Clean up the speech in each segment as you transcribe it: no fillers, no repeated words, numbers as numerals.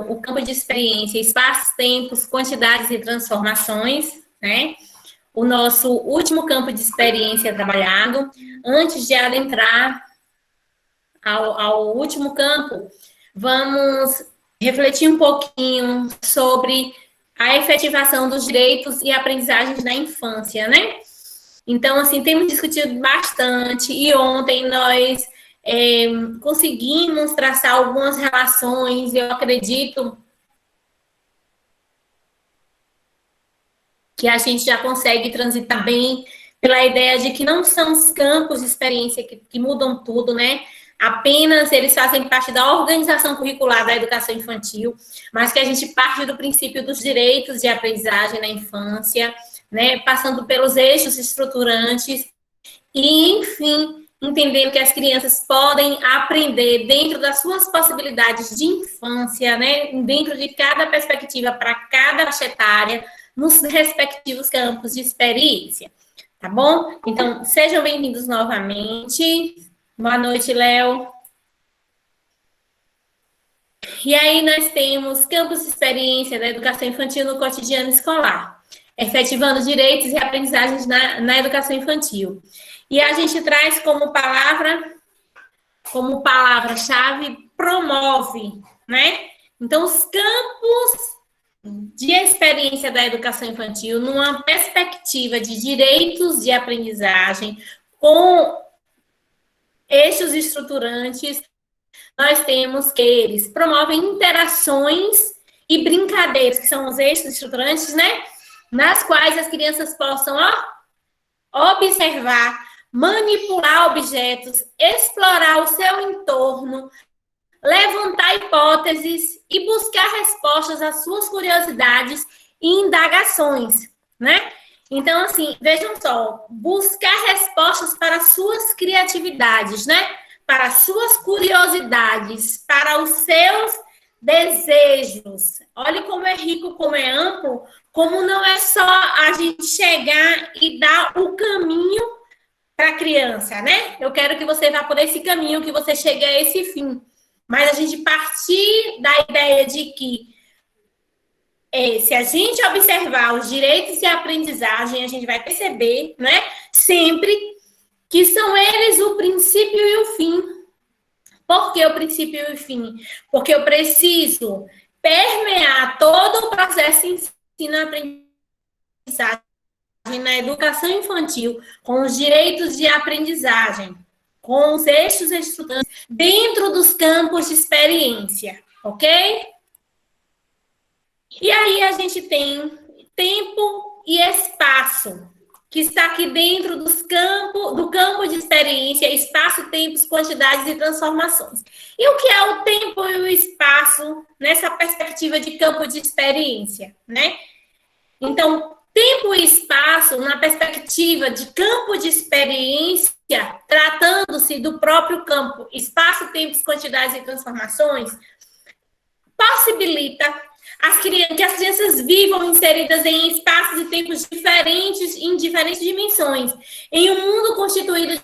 o campo de experiência, espaços, tempos, quantidades e transformações, né? O nosso último campo de experiência trabalhado. Antes de adentrar ao último campo, vamos refletir um pouquinho sobre a efetivação dos direitos e aprendizagens na infância, né? Então, assim, temos discutido bastante e ontem nós conseguimos traçar algumas relações, eu acredito que a gente já consegue transitar bem pela ideia de que não são os campos de experiência que mudam tudo, né? Apenas eles fazem parte da organização curricular da educação infantil, mas que a gente parte do princípio dos direitos de aprendizagem na infância, né? Passando pelos eixos estruturantes e, enfim, entendendo que as crianças podem aprender dentro das suas possibilidades de infância, né? Dentro de cada perspectiva para cada faixa etária, nos respectivos campos de experiência, tá bom? Então, sejam bem-vindos novamente. Boa noite, Léo. E aí nós temos campos de experiência da educação infantil no cotidiano escolar, efetivando direitos e aprendizagens na educação infantil. E a gente traz como palavra-chave, promove, né? Então, os campos de experiência da educação infantil numa perspectiva de direitos de aprendizagem com eixos estruturantes, nós temos que eles promovem interações e brincadeiras, que são os eixos estruturantes, né? Nas quais as crianças possam observar, manipular objetos, explorar o seu entorno, levantar hipóteses e buscar respostas às suas curiosidades e indagações, né? Então, assim, vejam só, buscar respostas para suas criatividades, né? Para suas curiosidades, para os seus desejos. Olha como é rico, como é amplo, como não é só a gente chegar e dar o caminho para a criança, né? Eu quero que você vá por esse caminho, que você chegue a esse fim. Mas a gente partir da ideia de que se a gente observar os direitos de aprendizagem, a gente vai perceber, né, sempre que são eles o princípio e o fim. Por que o princípio e o fim? Porque eu preciso permear todo o processo ensino-aprendizagem na educação infantil com os direitos de aprendizagem, com os eixos estudantes dentro dos campos de experiência, ok? E aí a gente tem tempo e espaço, que está aqui dentro do campo de experiência, espaço, tempos, quantidades e transformações. E o que é o tempo e o espaço nessa perspectiva de campo de experiência, né? Então, tempo e espaço na perspectiva de campo de experiência, tratando-se do próprio campo, espaço, tempos, quantidades e transformações, possibilita que as crianças vivam inseridas em espaços e tempos diferentes, em diferentes dimensões, em um mundo constituído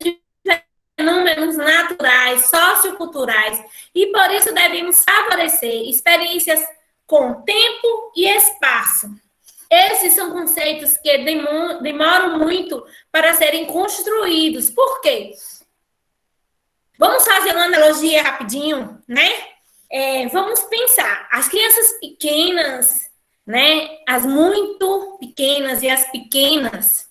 de fenômenos naturais, socioculturais, e por isso devemos favorecer experiências com tempo e espaço. Esses são conceitos que demoram muito para serem construídos. Por quê? Vamos fazer uma analogia rapidinho, né? Vamos pensar, as crianças pequenas, né, as muito pequenas e as pequenas,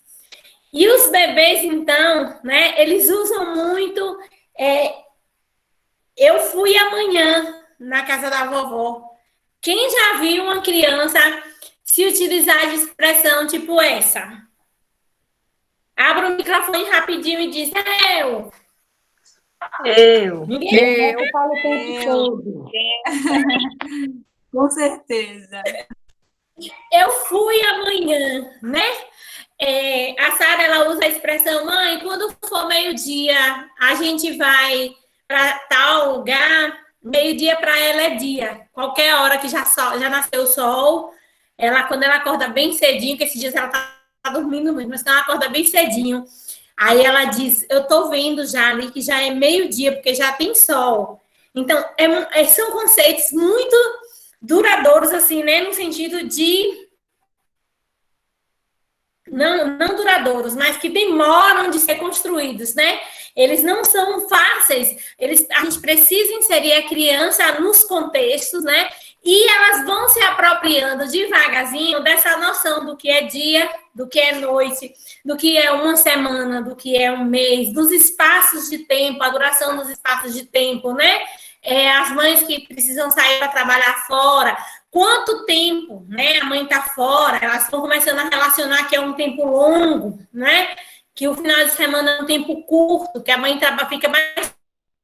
e os bebês, então, né, eles usam muito, eu fui amanhã na casa da vovó. Quem já viu uma criança se utilizar de expressão tipo essa? Abra o microfone rapidinho e diz, Eu falo o tempo todo. Com certeza. Eu fui amanhã, né? A Sara, ela usa a expressão, mãe, quando for meio-dia, a gente vai para tal lugar, meio-dia para ela é dia. Qualquer hora que já nasceu o sol, quando ela acorda bem cedinho, que esses dias ela tá dormindo muito, mas quando ela acorda bem cedinho, aí ela diz, eu tô vendo já ali que já é meio-dia, porque já tem sol. Então, são conceitos muito duradouros, assim, né? No sentido de não duradouros, mas que demoram de ser construídos, né? Eles não são fáceis, a gente precisa inserir a criança nos contextos, né? E elas vão se apropriando devagarzinho dessa noção do que é dia, do que é noite, do que é uma semana, do que é um mês, dos espaços de tempo, a duração dos espaços de tempo, né? As mães que precisam sair para trabalhar fora, quanto tempo, né, a mãe está fora, elas estão começando a relacionar que é um tempo longo, né, que o final de semana é um tempo curto, que a mãe fica mais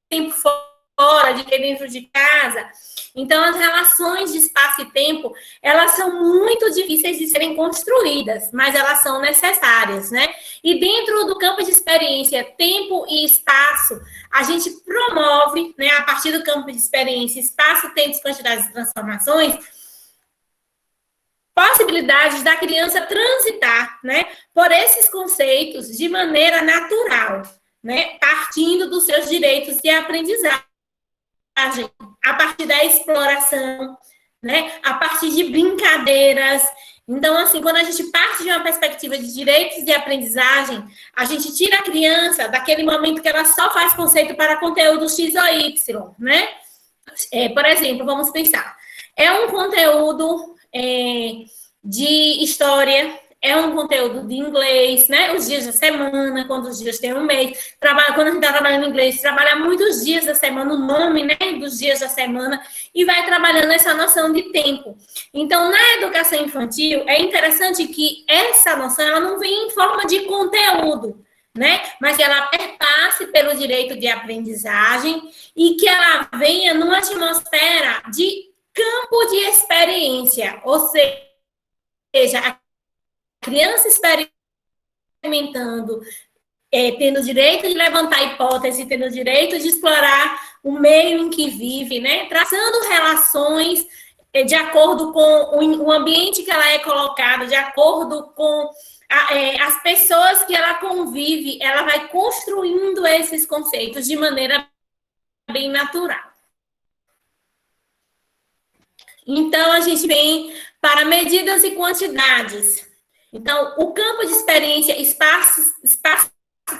tempo fora de que dentro de casa. Então, as relações de espaço e tempo, elas são muito difíceis de serem construídas, mas elas são necessárias, né? E dentro do campo de experiência, tempo e espaço, a gente promove, né, a partir do campo de experiência, espaço, tempo, quantidades e transformações, possibilidades da criança transitar, né, por esses conceitos de maneira natural, né, partindo dos seus direitos de aprendizagem, a partir da exploração, né, a partir de brincadeiras. Então, assim, quando a gente parte de uma perspectiva de direitos de aprendizagem, a gente tira a criança daquele momento que ela só faz conceito para conteúdo X ou Y, né? Por exemplo, vamos pensar, é um conteúdo de história, é um conteúdo de inglês, né? Os dias da semana, quando os dias têm um mês. Quando a gente está trabalhando em inglês, trabalha muitos dias da semana, o nome, né, dos dias da semana, e vai trabalhando essa noção de tempo. Então, na educação infantil, é interessante que essa noção ela não vem em forma de conteúdo, né? Mas que ela perpasse pelo direito de aprendizagem e que ela venha numa atmosfera de campo de experiência, ou seja, a criança experimentando, tendo o direito de levantar hipótese, tendo o direito de explorar o meio em que vive, né? Traçando relações de acordo com o ambiente que ela é colocada, de acordo com as pessoas que ela convive, ela vai construindo esses conceitos de maneira bem natural. Então, a gente vem para medidas e quantidades. Então, o campo de experiência, espaço,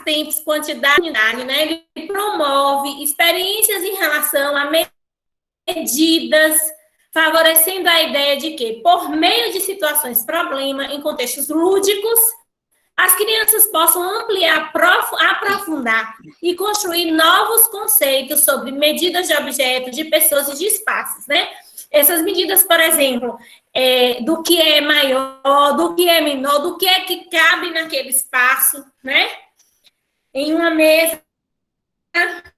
tempos, quantidade, né? Ele promove experiências em relação a medidas, favorecendo a ideia de que, por meio de situações problema, em contextos lúdicos, as crianças possam ampliar, aprofundar e construir novos conceitos sobre medidas de objetos, de pessoas e de espaços, né? Essas medidas, por exemplo, do que é maior, do que é menor, do que é que cabe naquele espaço, né? Em uma mesa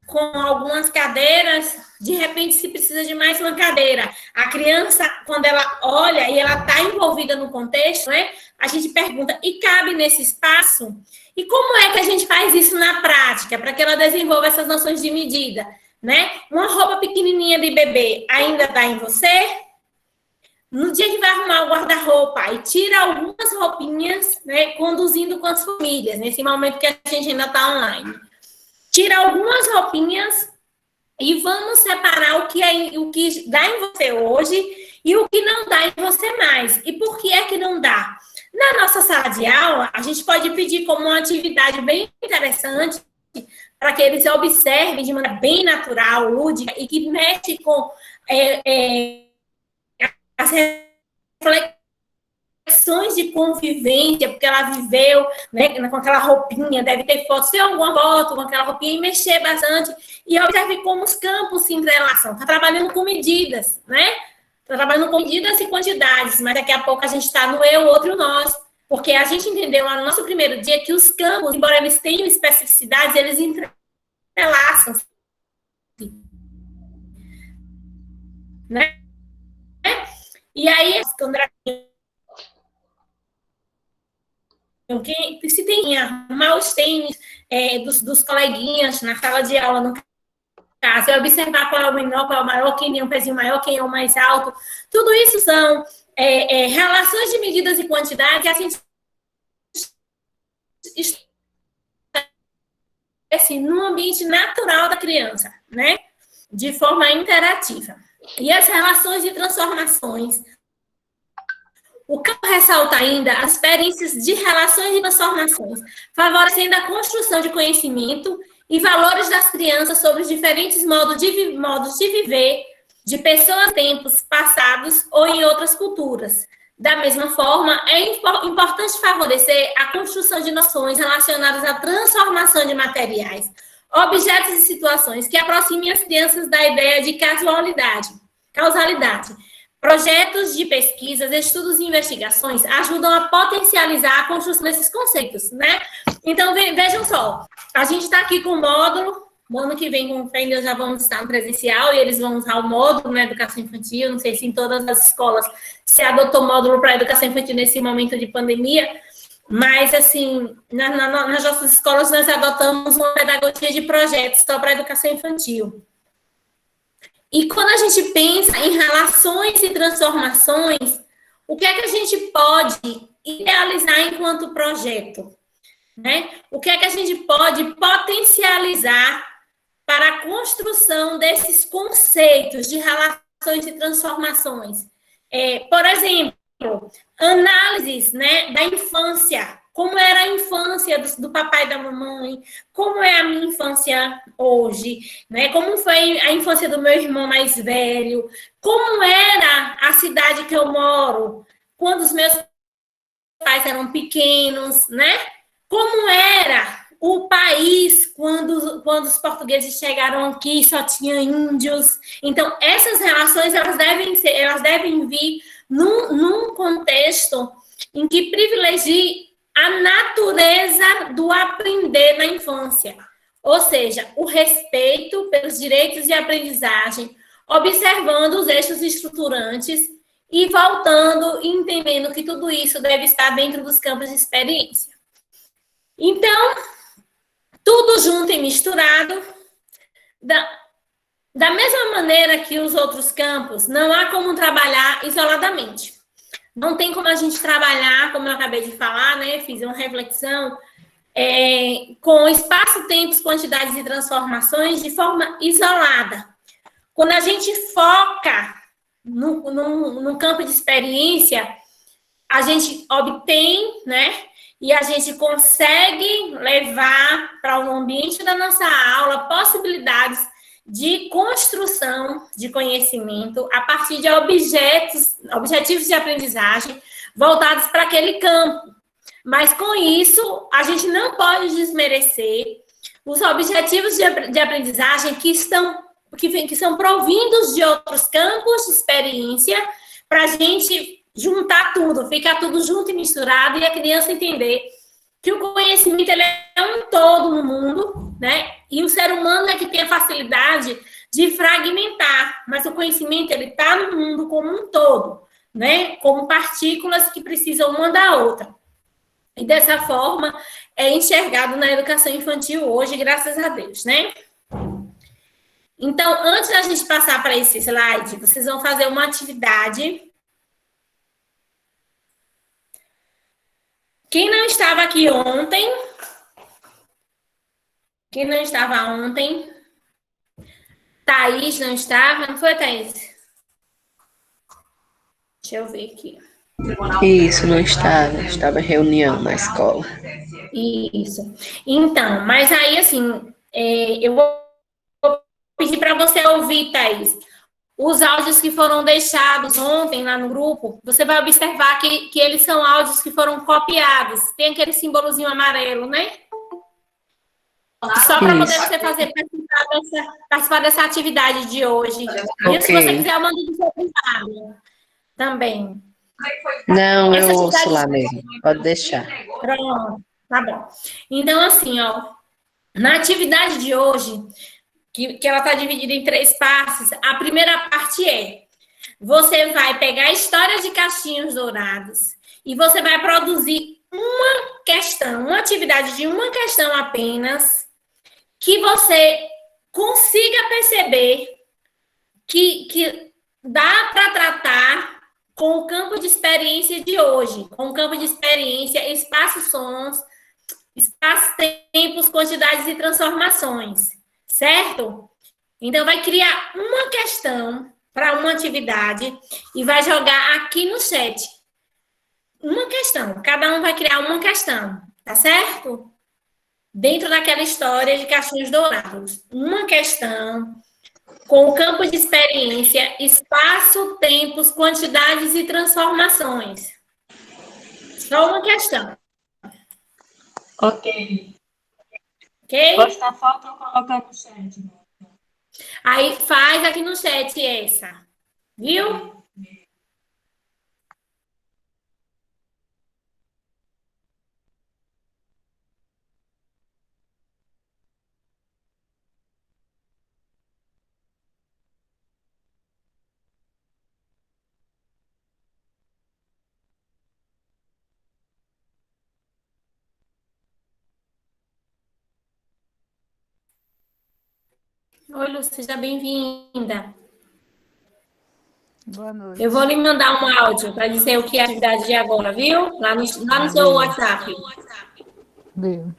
com algumas cadeiras, de repente se precisa de mais uma cadeira. A criança, quando ela olha e ela está envolvida no contexto, né? A gente pergunta, e cabe nesse espaço? E como é que a gente faz isso na prática, para que ela desenvolva essas noções de medida? Né? Uma roupa pequenininha de bebê ainda dá em você? No dia que vai arrumar o guarda-roupa e tira algumas roupinhas, né, conduzindo com as famílias, nesse momento que a gente ainda está online. Tira algumas roupinhas e vamos separar o que dá em você hoje e o que não dá em você mais. E por que é que não dá? Na nossa sala de aula, a gente pode pedir como uma atividade bem interessante para que eles observem de maneira bem natural, lúdica, e que mexe com as reflexões de convivência, porque ela viveu, né, com aquela roupinha, deve ter foto, se alguma foto com aquela roupinha, e mexer bastante, e observe como os campos se entrelaçam. Está trabalhando com medidas, né? Está trabalhando com medidas e quantidades, mas daqui a pouco a gente está no eu, outro nós, porque a gente entendeu lá no nosso primeiro dia que os campos, embora eles tenham especificidades, eles entrelaçam, né? E aí, quando se tem arrumar os tênis dos coleguinhas na sala de aula, no caso, é observar qual é o menor, qual é o maior, quem é um pezinho maior, quem é o mais alto. Tudo isso são relações de medidas e quantidade que a gente estabelece no ambiente natural da criança, né? de forma interativa. E as relações de transformações. O campo ressalta ainda as experiências de relações de transformações, favorecendo a construção de conhecimento e valores das crianças sobre os diferentes modos de viver de pessoas em tempos passados ou em outras culturas. Da mesma forma, é importante favorecer a construção de noções relacionadas à transformação de materiais, objetos e situações que aproximem as crianças da ideia de causalidade. Projetos de pesquisas, estudos e investigações ajudam a potencializar a construção desses conceitos, né? Então, vejam só, a gente está aqui com o módulo, no ano que vem, com fé em Deus, já vamos estar no presencial e eles vão usar o módulo na educação infantil. Não sei se em todas as escolas se adotou módulo para a educação infantil nesse momento de pandemia, mas, assim, nas nossas escolas nós adotamos uma pedagogia de projetos só para a educação infantil. E quando a gente pensa em relações e transformações, o que é que a gente pode idealizar enquanto projeto? Né? O que é que a gente pode potencializar para a construção desses conceitos de relações e transformações? Por exemplo, análises, né, da infância. Como era a infância do papai e da mamãe? Como é a minha infância hoje? Né? Como foi a infância do meu irmão mais velho? Como era a cidade que eu moro quando os meus pais eram pequenos? Né? Como era o país quando os portugueses chegaram aqui e só tinha índios? Então, essas relações elas devem vir num contexto em que privilegie a natureza do aprender na infância, ou seja, o respeito pelos direitos de aprendizagem, observando os eixos estruturantes e voltando e entendendo que tudo isso deve estar dentro dos campos de experiência. Então, tudo junto e misturado, da mesma maneira que os outros campos, não há como trabalhar isoladamente. Não tem como a gente trabalhar, como eu acabei de falar, né? Fiz uma reflexão com espaço, tempos, quantidades e transformações de forma isolada. Quando a gente foca no campo de experiência, a gente obtém, né? E a gente consegue levar para o ambiente da nossa aula possibilidades de construção de conhecimento a partir de objetivos de aprendizagem voltados para aquele campo. Mas, com isso, a gente não pode desmerecer os objetivos de aprendizagem que são provindos de outros campos de experiência para a gente juntar tudo, ficar tudo junto e misturado e a criança entender que o conhecimento ele é um todo no mundo, né? E o ser humano é que tem a facilidade de fragmentar, mas o conhecimento ele está no mundo como um todo, né? Como partículas que precisam uma da outra. E dessa forma é enxergado na educação infantil hoje, graças a Deus, né? Então, antes da gente passar para esse slide, vocês vão fazer uma atividade. Quem não estava aqui ontem? Quem não estava ontem? Thaís não estava? Não foi, Thaís? Deixa eu ver aqui. Isso, não estava. Estava em reunião na escola. Isso. Então, mas aí, assim, eu vou pedir para você ouvir, Thaís, os áudios que foram deixados ontem lá no grupo. Você vai observar que eles são áudios que foram copiados. Tem aquele símbolozinho amarelo, né? Só para poder você participar dessa atividade de hoje. Okay. E se você quiser, eu mando do seu privado também. Não, eu ouço lá mesmo. Pode deixar. Pronto, tá bom. Então, assim, ó, na atividade de hoje, que ela está dividida em 3 partes, a primeira parte você vai pegar a história de Caixinhos Dourados e você vai produzir uma questão, uma atividade de uma questão apenas, que você consiga perceber que dá para tratar com o campo de experiência de hoje, com o campo de experiência, espaços, sons, espaços, tempos, quantidades e transformações, certo? Então, vai criar uma questão para uma atividade e vai jogar aqui no chat. Uma questão. Cada um vai criar uma questão, tá certo? Dentro daquela história de cachorros dourados. Uma questão com o campo de experiência, espaço, tempos, quantidades e transformações. Só uma questão, Ok. ok? Postar foto ou colocar no chat? Aí faz aqui no chat essa, viu? Oi, Lu, seja bem-vinda. Boa Eu vou noite. lhe mandar um áudio para dizer o que é a atividade de agora, viu? Lá no seu Beleza. WhatsApp. Beleza.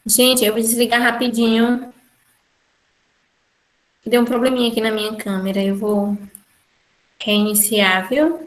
Gente, eu vou desligar rapidinho. Deu um probleminha aqui na minha câmera. Eu vou reiniciar, viu?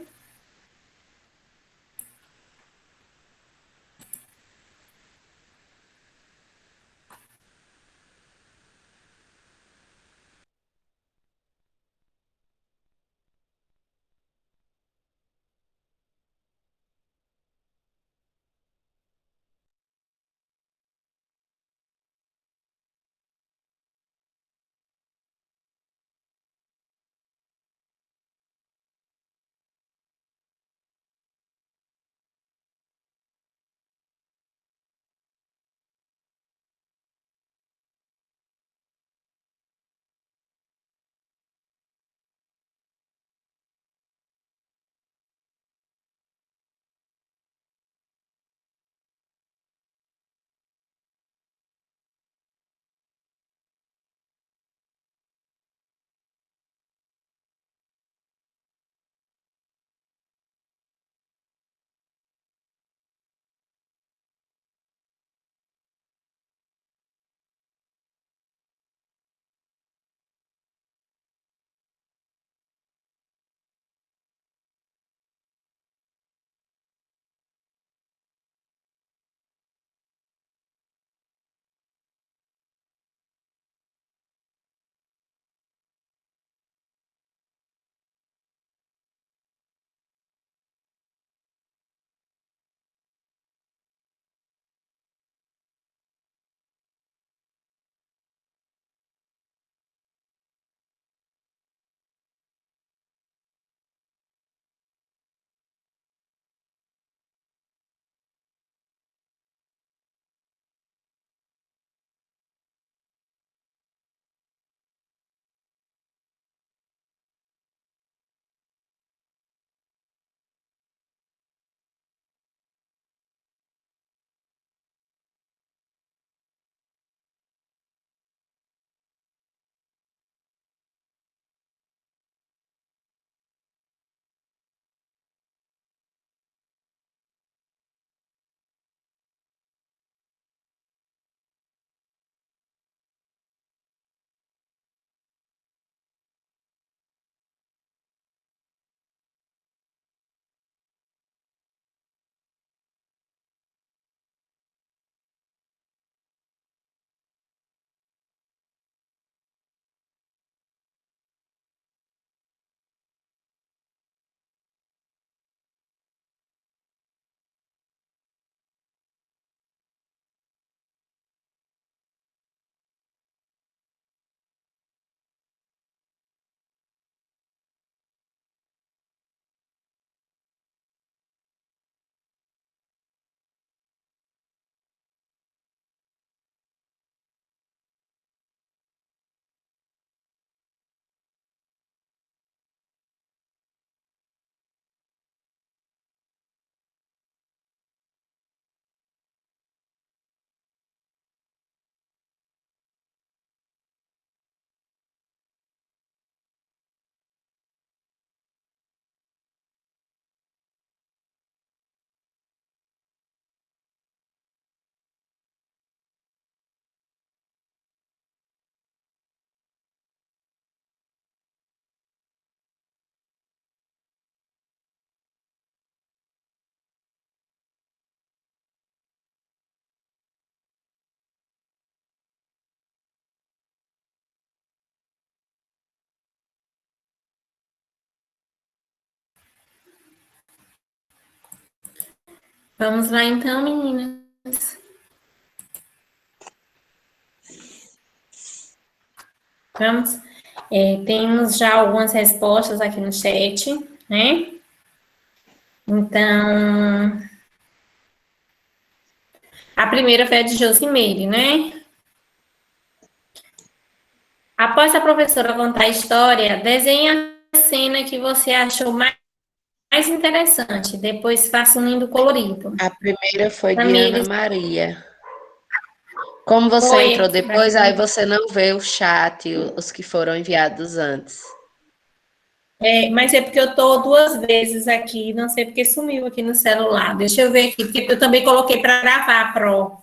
Vamos lá então, meninas. Vamos. Temos já algumas respostas aqui no chat, né? Então, a primeira foi a de Josimeire, né? Após a professora contar a história, desenhe a cena que você achou mais interessante. Depois faça um lindo colorido. A primeira foi de Ana Tamires, Maria. Como você foi entrou depois, aí bastante. você não vê o chat, os que foram enviados antes. Mas é porque eu estou duas vezes aqui, não sei porque sumiu aqui no celular. Deixa eu ver aqui, porque eu também coloquei para gravar, Pro.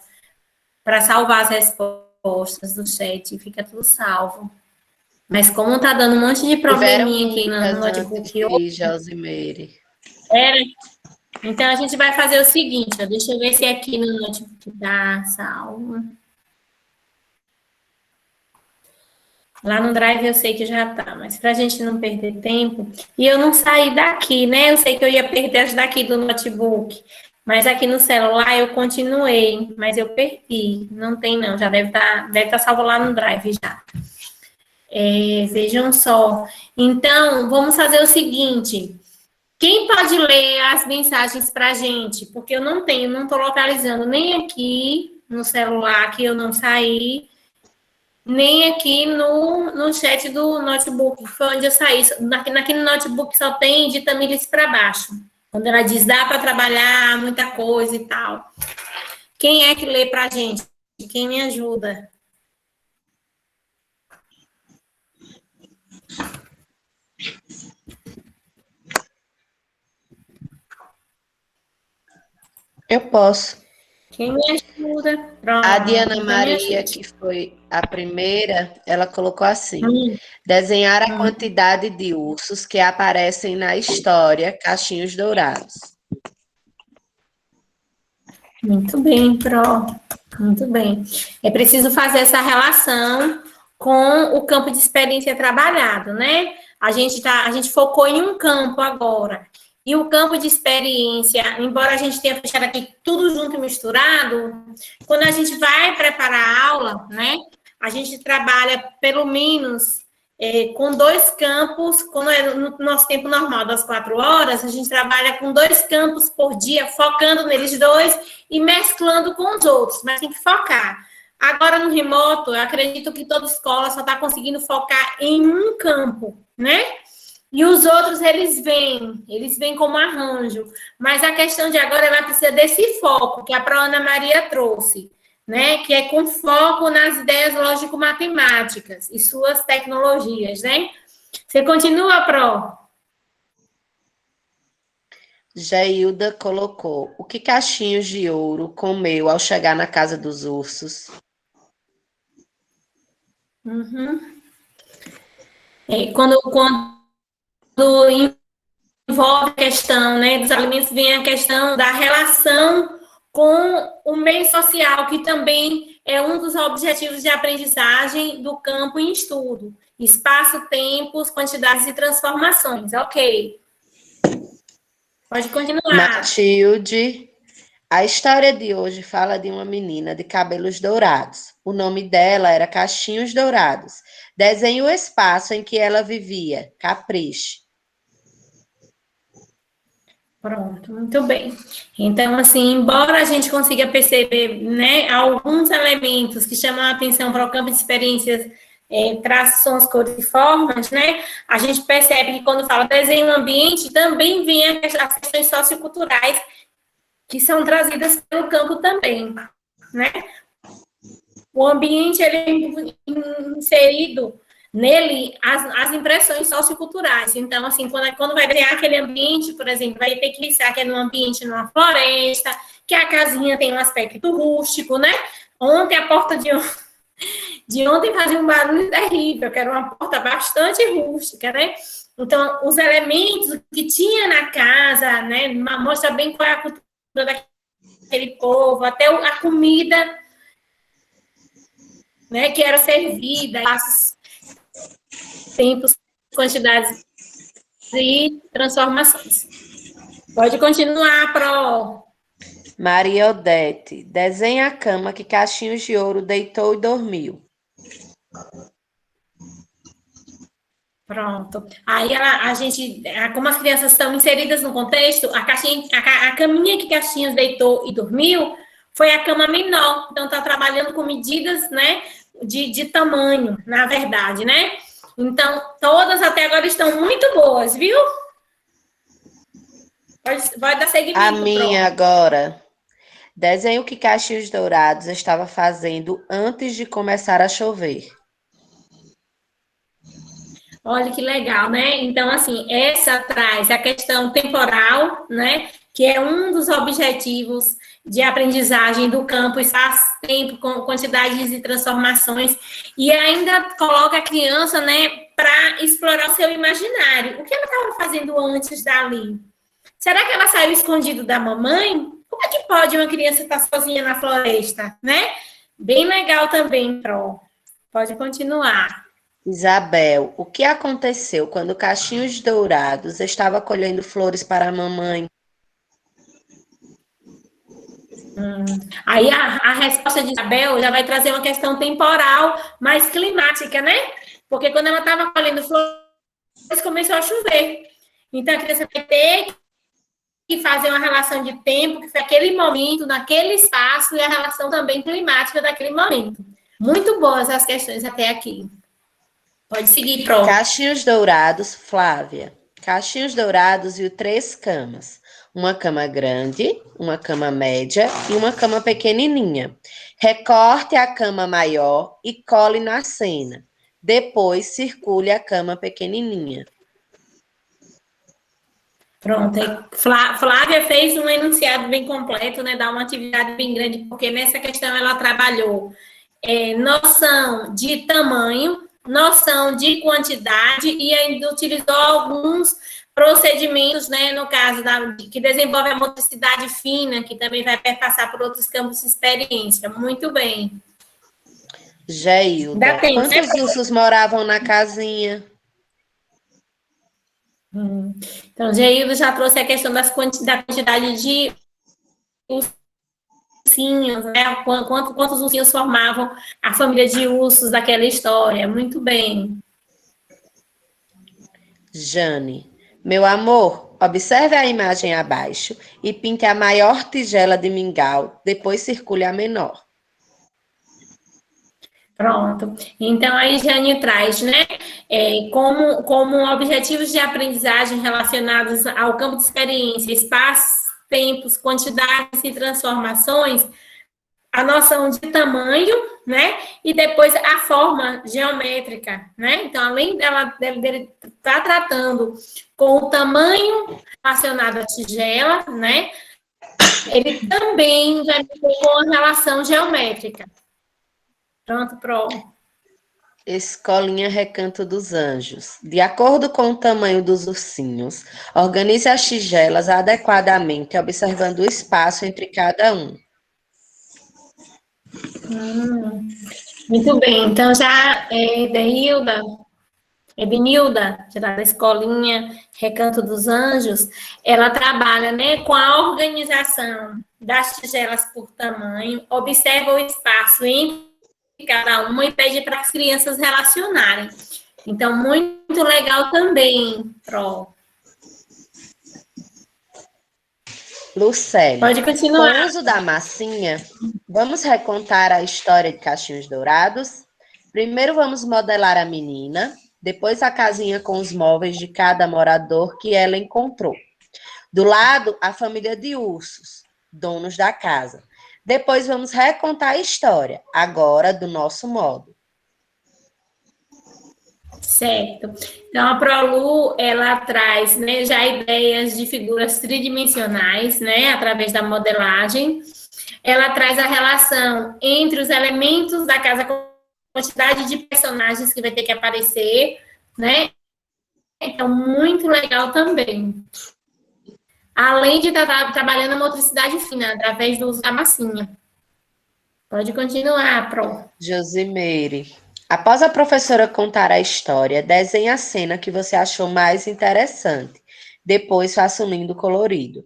para salvar as respostas do chat, fica tudo salvo. Mas como tá dando um monte de Tiveram probleminha aqui no muitas antes notebook, de Josimeire. então a gente vai fazer o seguinte, ó, deixa eu ver se aqui no notebook tá salvo. Lá no Drive eu sei que já tá, mas para a gente não perder tempo, e eu não saí daqui, né? Eu sei que eu ia perder as daqui do notebook, mas aqui no celular eu continuei, mas eu perdi. Não tem não, já deve tá salvo lá no Drive já. Vejam só. Então, vamos fazer o seguinte. Quem pode ler as mensagens para a gente? Porque eu não estou localizando nem aqui no celular, que eu não saí, nem aqui no chat do notebook, que foi onde eu saí. Naquele notebook só tem de Tamires para baixo. Quando ela diz, dá para trabalhar muita coisa e tal. Quem é que lê para a gente? Quem me ajuda? Eu posso. Quem me ajuda? Pronto. A Diana então Maria, que foi a primeira, ela colocou assim: desenhar a quantidade de ursos que aparecem na história Cachinhos Dourados. Muito bem, Pro. Muito bem. É preciso fazer essa relação com o campo de experiência trabalhado, né? A gente focou em um campo agora. E o campo de experiência, embora a gente tenha fechado aqui tudo junto e misturado, quando a gente vai preparar a aula, né? A gente trabalha pelo menos com 2 campos, quando é no nosso tempo normal, das 4 horas, a gente trabalha com 2 campos por dia, focando neles 2 e mesclando com os outros, mas tem que focar. Agora, no remoto, eu acredito que toda escola só está conseguindo focar em um campo, né? E os outros, eles vêm como arranjo. Mas a questão de agora, ela precisa desse foco que a Ana Maria trouxe, né? Que é com foco nas ideias lógico-matemáticas e suas tecnologias, né? Você continua, Pro? Jailda colocou: o que Cachinhos de Ouro comeu ao chegar na casa dos ursos? Quando envolve a questão, né, dos alimentos, vem a questão da relação com o meio social, que também é um dos objetivos de aprendizagem do campo em estudo. Espaço, tempos, quantidades e transformações. Ok. Pode continuar. Matilde, a história de hoje fala de uma menina de cabelos dourados. O nome dela era Cachinhos Dourados. Desenhe o espaço em que ela vivia. Capriche. Pronto, muito bem. Então, assim, embora a gente consiga perceber, né, alguns elementos que chamam a atenção para o campo de experiências, traços, sons, cores e formas, né, a gente percebe que quando fala desenho ambiente, também vem as questões socioculturais que são trazidas pelo campo também, né? O ambiente, ele é inserido nele as impressões socioculturais. Então, assim, quando vai criar aquele ambiente, por exemplo, vai ter que pensar que é num ambiente, numa floresta, que a casinha tem um aspecto rústico, né? Ontem, a porta de ontem fazia um barulho terrível, que era uma porta bastante rústica, né? Então, os elementos que tinha na casa, né, mostra bem qual é a cultura daquele povo, até a comida, né, que era servida, tempos, quantidades e transformações. Pode continuar, Pro. Maria Odete, desenha a cama que Cachinhos de Ouro deitou e dormiu. Pronto. Aí a gente, como as crianças estão inseridas no contexto, a caminha que Caixinhas deitou e dormiu foi a cama menor. Então, está trabalhando com medidas, né, de tamanho, na verdade, né? Então, todas até agora estão muito boas, viu? Pode dar seguimento. A minha agora. Desenhe o que Cachinhos Dourados estava fazendo antes de começar a chover. Olha que legal, né? Então, assim, essa traz a questão temporal, né? que é um dos objetivos de aprendizagem do campo, espaço-tempo, com quantidades e transformações, e ainda coloca a criança, né, para explorar o seu imaginário. O que ela estava fazendo antes dali? Será que ela saiu escondida da mamãe? Como é que pode uma criança estar sozinha na floresta, né? Bem legal também, Pro. Pode continuar. Isabel, o que aconteceu quando Cachinhos Dourados estava colhendo flores para a mamãe? Aí a resposta de Isabel já vai trazer uma questão temporal, mais climática, né? Porque quando ela estava colhendo flores, começou a chover. Então a criança vai ter que fazer uma relação de tempo, que foi aquele momento, naquele espaço, e a relação também climática daquele momento. Muito boas as questões até aqui. Pode seguir, Pro. Cachinhos Dourados, Flávia. Cachinhos Dourados viu 3 camas. Uma cama grande, uma cama média e uma cama pequenininha. Recorte a cama maior e cole na cena. Depois, circule a cama pequenininha. Pronto. Flávia fez um enunciado bem completo, né? Dá uma atividade bem grande, porque nessa questão ela trabalhou noção de tamanho, noção de quantidade e ainda utilizou alguns procedimentos, né? No caso que desenvolve a motricidade fina, que também vai perpassar por outros campos de experiência. Muito bem. Geilda, quantos ursos moravam na casinha? Então, Geilda já trouxe a questão da quantidade de ursinhos, né? Quantos ursinhos formavam a família de ursos daquela história. Muito bem. Jane, meu amor, observe a imagem abaixo e pinte a maior tigela de mingau, depois circule a menor. Pronto. Então, aí Jane traz, né, como objetivos de aprendizagem relacionados ao campo de experiência, espaços, tempos, quantidades e transformações, a noção de tamanho, né, e depois a forma geométrica, né? Então, além dele estar tratando com o tamanho relacionado à tigela, né, ele também vai ter com a relação geométrica. Pronto, Pro. Escolinha Recanto dos Anjos. De acordo com o tamanho dos ursinhos, organize as tigelas adequadamente, observando o espaço entre cada um. Muito bem. Então, já Edenilda, da Escolinha Recanto dos Anjos, ela trabalha, né, com a organização das tigelas por tamanho, observa o espaço entre cada uma e pede para as crianças relacionarem. Então, muito legal também, Pro. Lucélia, Pode continuar. com o uso da massinha, vamos recontar a história de Cachinhos Dourados? Primeiro vamos modelar a menina, depois a casinha com os móveis de cada morador que ela encontrou. Do lado, a família de ursos, donos da casa. Depois vamos recontar a história, agora do nosso modo. Certo. Então, a ProLu, ela traz, né, já ideias de figuras tridimensionais, né, através da modelagem. Ela traz a relação entre os elementos da casa, com a quantidade de personagens que vai ter que aparecer, né? Então, muito legal também. Além de estar trabalhando a motricidade fina, através do uso da massinha. Pode continuar, Pro. Josimeire, após a professora contar a história, desenhe a cena que você achou mais interessante. Depois faça um lindo colorido.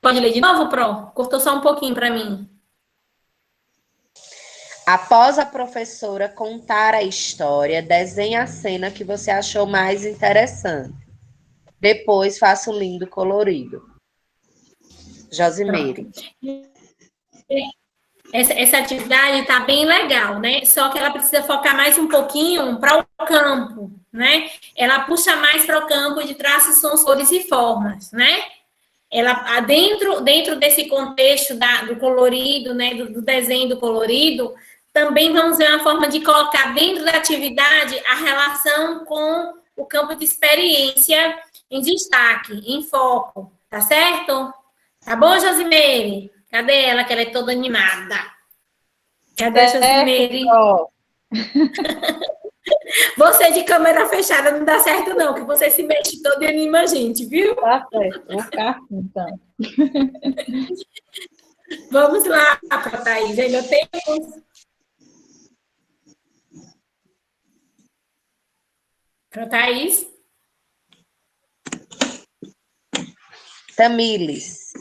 Pode ler de novo, Pro? Cortou só um pouquinho para mim. Após a professora contar a história, desenhe a cena que você achou mais interessante. Depois faça um lindo colorido. Josimeire. Essa atividade está bem legal, né? Só que ela precisa focar mais um pouquinho para o campo, né? Ela puxa mais para o campo de traços, sons, cores e formas, né? Ela, dentro desse contexto do colorido, né? Do desenho do colorido, também vamos ver uma forma de colocar dentro da atividade a relação com o campo de experiência em destaque, em foco, tá certo? Tá bom, Josimeire? Cadê ela, que ela é toda animada? Cadê a Josimeire? Você de câmera fechada não dá certo, não, que você se mexe todo e anima a gente, viu? Tá certo, vou ficar assim, então. Vamos lá, Thaís, ainda temos. Para Thaís. Tamires.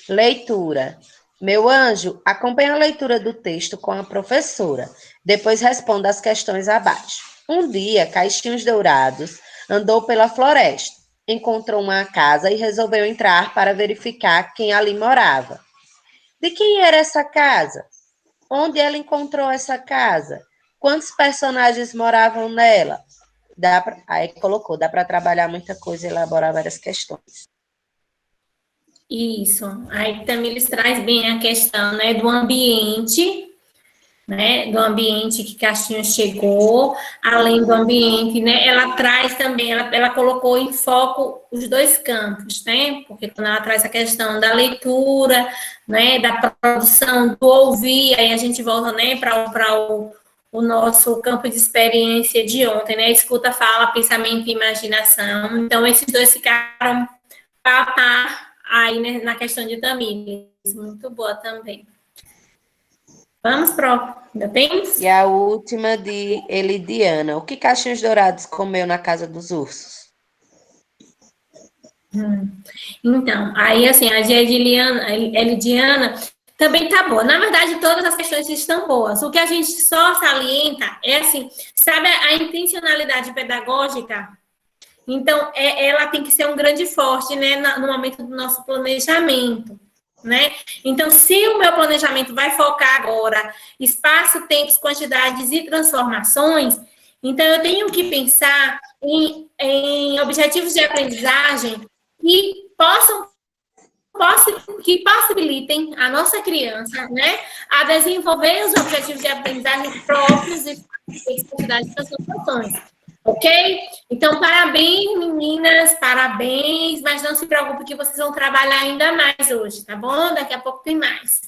Leitura. Meu anjo, acompanhe a leitura do texto com a professora. Depois responda as questões abaixo. Um dia, Caixinhos Dourados andou pela floresta, encontrou uma casa e resolveu entrar para verificar quem ali morava. De quem era essa casa? Onde ela encontrou essa casa? Quantos personagens moravam nela? Aí colocou, dá para trabalhar muita coisa e elaborar várias questões. Isso. Aí também eles traz bem a questão, né, do ambiente, né, do ambiente que Caixinhos chegou, além do ambiente, né, ela traz também, ela colocou em foco os dois campos, né, porque quando ela traz a questão da leitura, né, da produção, do ouvir, aí a gente volta, né, para o nosso campo de experiência de ontem, né, escuta, fala, pensamento e imaginação. Então, esses dois ficaram a par aí, né, na questão de Tamires. Muito boa também. Vamos, ainda tem? E a última de Elidiana. O que Caixinhos Dourados comeu na casa dos ursos? Então, aí assim, a de Elidiana também tá boa. Na verdade, todas as questões estão boas. O que a gente só salienta é assim, sabe a intencionalidade pedagógica? Então, ela tem que ser um grande forte, né, no momento do nosso planejamento, né? Então, se o meu planejamento vai focar agora espaço, tempos, quantidades e transformações, então eu tenho que pensar em objetivos de aprendizagem que possibilitem a nossa criança, né, a desenvolver os objetivos de aprendizagem próprios e quantidades de transformações. Ok? Então, parabéns, meninas, parabéns, mas não se preocupe que vocês vão trabalhar ainda mais hoje, tá bom? Daqui a pouco tem mais.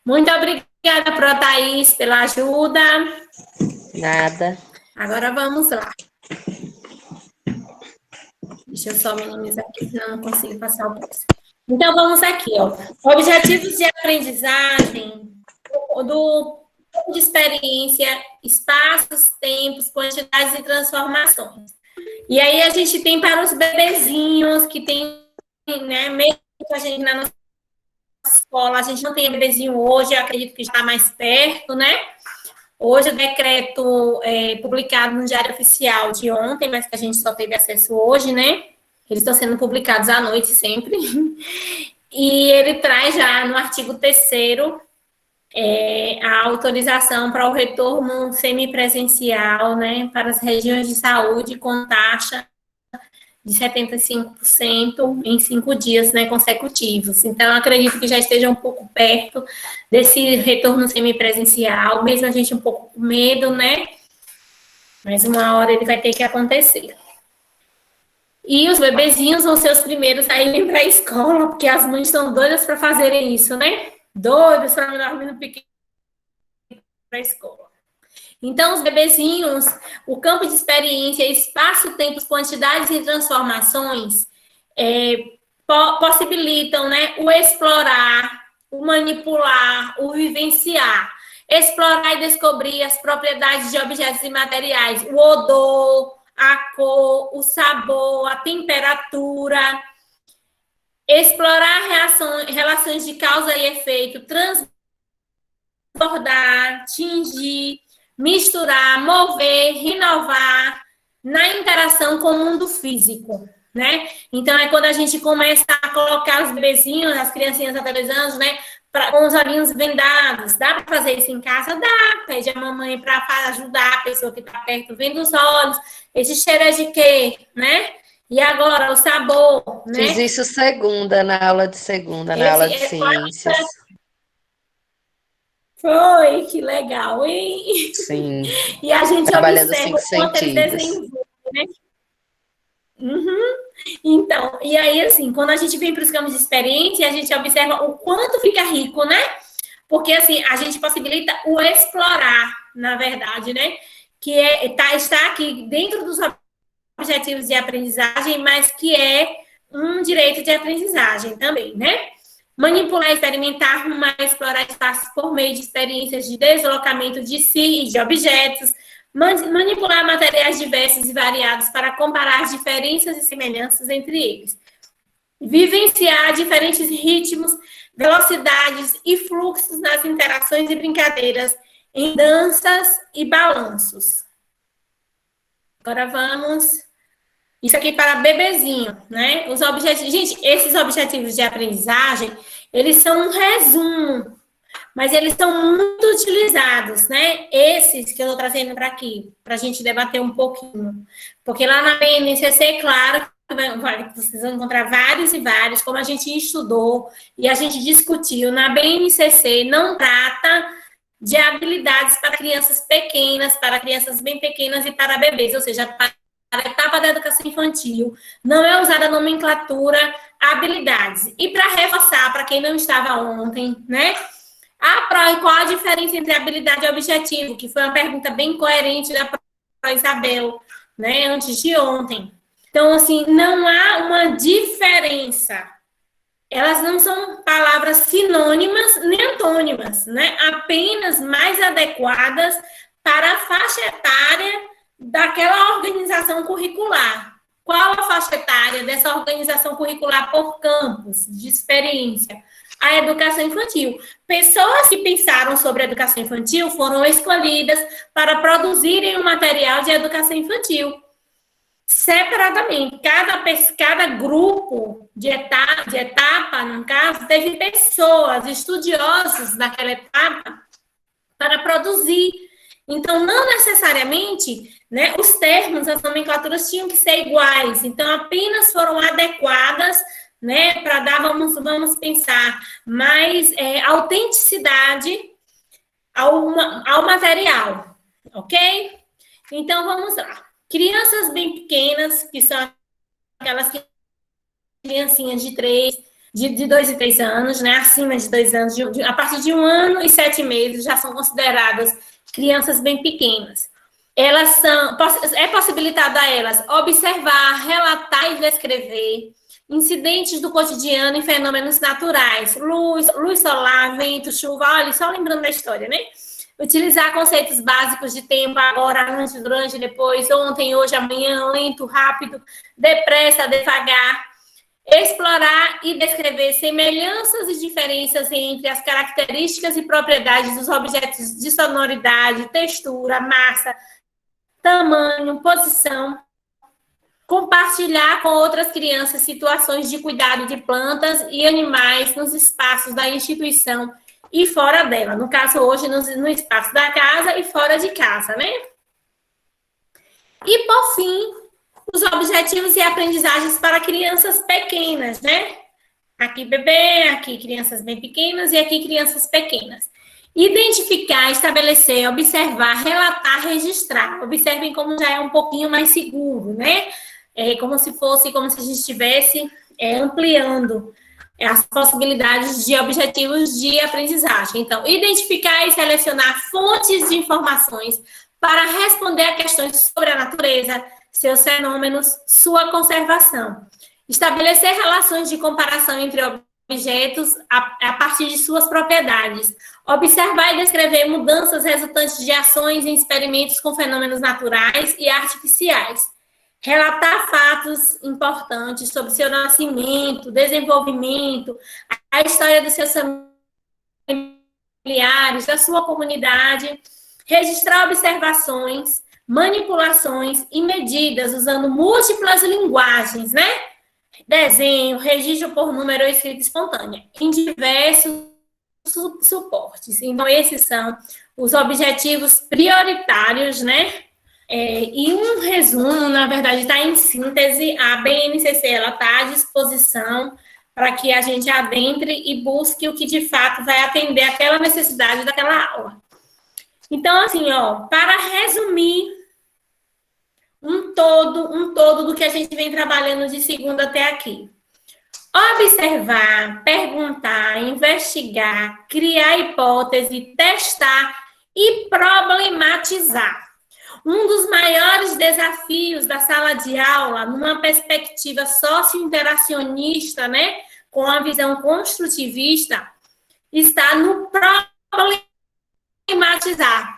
Muito obrigada, Pro Thaís, pela ajuda. Nada. Agora vamos lá. Deixa eu só minimizar aqui, senão eu não consigo passar o próximo. Então, vamos aqui, ó. Objetivos de aprendizagem do de experiência, espaços, tempos, quantidades e transformações. E aí a gente tem para os bebezinhos que tem, né, mesmo que a gente na nossa escola, a gente não tem bebezinho hoje, eu acredito que está mais perto, né? Hoje o decreto publicado no Diário Oficial de ontem, mas que a gente só teve acesso hoje, né? Eles estão sendo publicados à noite sempre. E ele traz já no artigo 3º a autorização para o retorno semipresencial, né, para as regiões de saúde com taxa de 75% em 5 dias, né, consecutivos. Então, eu acredito que já esteja um pouco perto desse retorno semipresencial, mesmo a gente um pouco com medo, né, mas uma hora ele vai ter que acontecer. E os bebezinhos vão ser os primeiros a irem para a escola, porque as mães estão doidas para fazerem isso, né? Doidas para mandar o menino pequeno para a escola. Então, os bebezinhos, o campo de experiência, espaço, tempos, quantidades e transformações possibilitam, né, o explorar, o manipular, o vivenciar. Explorar e descobrir as propriedades de objetos e materiais, o odor, a cor, o sabor, a temperatura. Explorar relações de causa e efeito, transbordar, tingir, misturar, mover, renovar na interação com o mundo físico, né? Então, é quando a gente começa a colocar os bebezinhos, as criancinhas até 2 anos, né, com os olhinhos vendados. Dá para fazer isso em casa? Dá. Pede a mamãe para ajudar a pessoa que está perto, vendo os olhos. Esse cheiro é de quê, né? E agora, o sabor, né? Fiz isso na aula de segunda, na aula de ciências. Foi, que legal, hein? Sim, E a gente trabalhando observa cinco o quanto eles sentidos. desenvolvem, né? Uhum. Então, e aí, assim, quando a gente vem para os campos de experiência, a gente observa o quanto fica rico, né? Porque, assim, a gente possibilita o explorar, na verdade, né? Que está aqui dentro dos objetivos de aprendizagem, mas que é um direito de aprendizagem também, né? Manipular, experimentar, arrumar, explorar espaços por meio de experiências de deslocamento de si e de objetos, manipular materiais diversos e variados para comparar diferenças e semelhanças entre eles, vivenciar diferentes ritmos, velocidades e fluxos nas interações e brincadeiras, em danças e balanços. Agora vamos. Isso aqui para bebezinho, né? Os objetivos. Gente, esses objetivos de aprendizagem, eles são um resumo, mas eles são muito utilizados, né? Esses que eu estou trazendo para aqui, para a gente debater um pouquinho. Porque lá na BNCC, claro, vocês vão encontrar vários e vários, como a gente estudou e a gente discutiu. Na BNCC não trata de habilidades para crianças pequenas, para crianças bem pequenas e para bebês, ou seja, para a etapa da educação infantil, não é usada a nomenclatura habilidades. E para reforçar, para quem não estava ontem, né? Qual a diferença entre habilidade e objetivo? Que foi uma pergunta bem coerente da Isabel, né? Antes de ontem. Então, assim, não há uma diferença. Elas não são palavras sinônimas nem antônimas, né? Apenas mais adequadas para a faixa etária daquela organização curricular. Qual a faixa etária dessa organização curricular por campus de experiência? A educação infantil. Pessoas que pensaram sobre a educação infantil foram escolhidas para produzirem um material de educação infantil separadamente. Cada grupo de etapa, no caso, teve pessoas, estudiosos daquela etapa, para produzir. Então, não necessariamente, né, os termos, as nomenclaturas tinham que ser iguais. Então, apenas foram adequadas, né, para dar, vamos pensar, mais autenticidade ao material, ok? Então, vamos lá. Crianças bem pequenas, que são aquelas criancinhas de 2 e 3 anos, né? Acima de 2 anos, a partir de 1 ano e 7 meses, já são consideradas crianças bem pequenas. É possibilitado a elas observar, relatar e descrever incidentes do cotidiano e fenômenos naturais, luz solar, vento, chuva, olha, só lembrando da história, né? Utilizar conceitos básicos de tempo, agora, antes, durante, depois, ontem, hoje, amanhã, lento, rápido, depressa, devagar. Explorar e descrever semelhanças e diferenças entre as características e propriedades dos objetos de sonoridade, textura, massa, tamanho, posição. Compartilhar com outras crianças situações de cuidado de plantas e animais nos espaços da instituição e fora dela. No caso, hoje, no espaço da casa e fora de casa, né? E, por fim, os objetivos e aprendizagens para crianças pequenas, né? Aqui bebê, aqui crianças bem pequenas e aqui crianças pequenas. Identificar, estabelecer, observar, relatar, registrar. Observem como já é um pouquinho mais seguro, né? Como se a gente estivesse ampliando as possibilidades de objetivos de aprendizagem. Então, identificar e selecionar fontes de informações para responder a questões sobre a natureza, seus fenômenos, sua conservação. Estabelecer relações de comparação entre objetos a partir de suas propriedades. Observar e descrever mudanças resultantes de ações em experimentos com fenômenos naturais e artificiais. Relatar fatos importantes sobre seu nascimento, desenvolvimento, a história dos seus familiares, da sua comunidade. Registrar observações, manipulações e medidas usando múltiplas linguagens, né? Desenho, registro por número ou escrita espontânea, em diversos suportes. Então, esses são os objetivos prioritários, né? E um resumo, na verdade, está em síntese. A BNCC está à disposição para que a gente adentre e busque o que de fato vai atender aquela necessidade daquela aula. Então, assim, ó, para resumir um todo do que a gente vem trabalhando de segunda até aqui. Observar, perguntar, investigar, criar hipótese, testar e problematizar. Um dos maiores desafios da sala de aula, numa perspectiva socio-interacionista, né, com a visão construtivista, está no problematizar.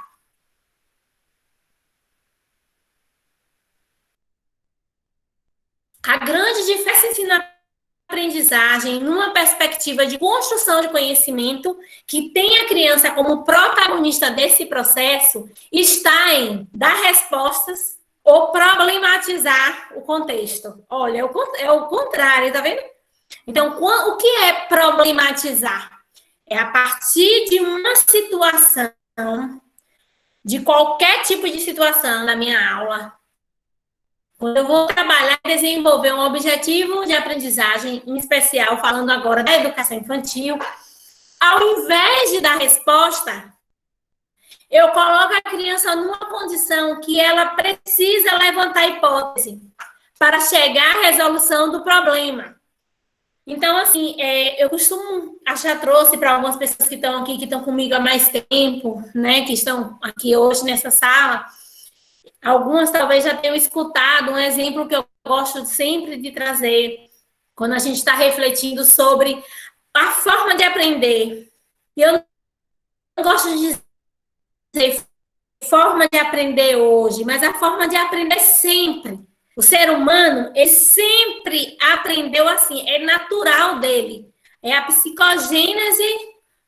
A grande diferença ensino-aprendizagem, numa perspectiva de construção de conhecimento, que tem a criança como protagonista desse processo, está em dar respostas ou problematizar o contexto. Olha, é o contrário, tá vendo? Então, o que é problematizar? É a partir de uma situação, de qualquer tipo de situação na minha aula, quando eu vou trabalhar e desenvolver um objetivo de aprendizagem, em especial, falando agora da educação infantil, ao invés de dar resposta, eu coloco a criança numa condição que ela precisa levantar hipótese para chegar à resolução do problema. Então, assim, eu costumo, já trouxe para algumas pessoas que estão aqui, que estão comigo há mais tempo, né, que estão aqui hoje nessa sala. Algumas talvez já tenham escutado um exemplo que eu gosto sempre de trazer quando a gente está refletindo sobre a forma de aprender. Eu não gosto de dizer forma de aprender hoje, mas a forma de aprender sempre. O ser humano, ele sempre aprendeu assim, é natural dele. É a psicogênese,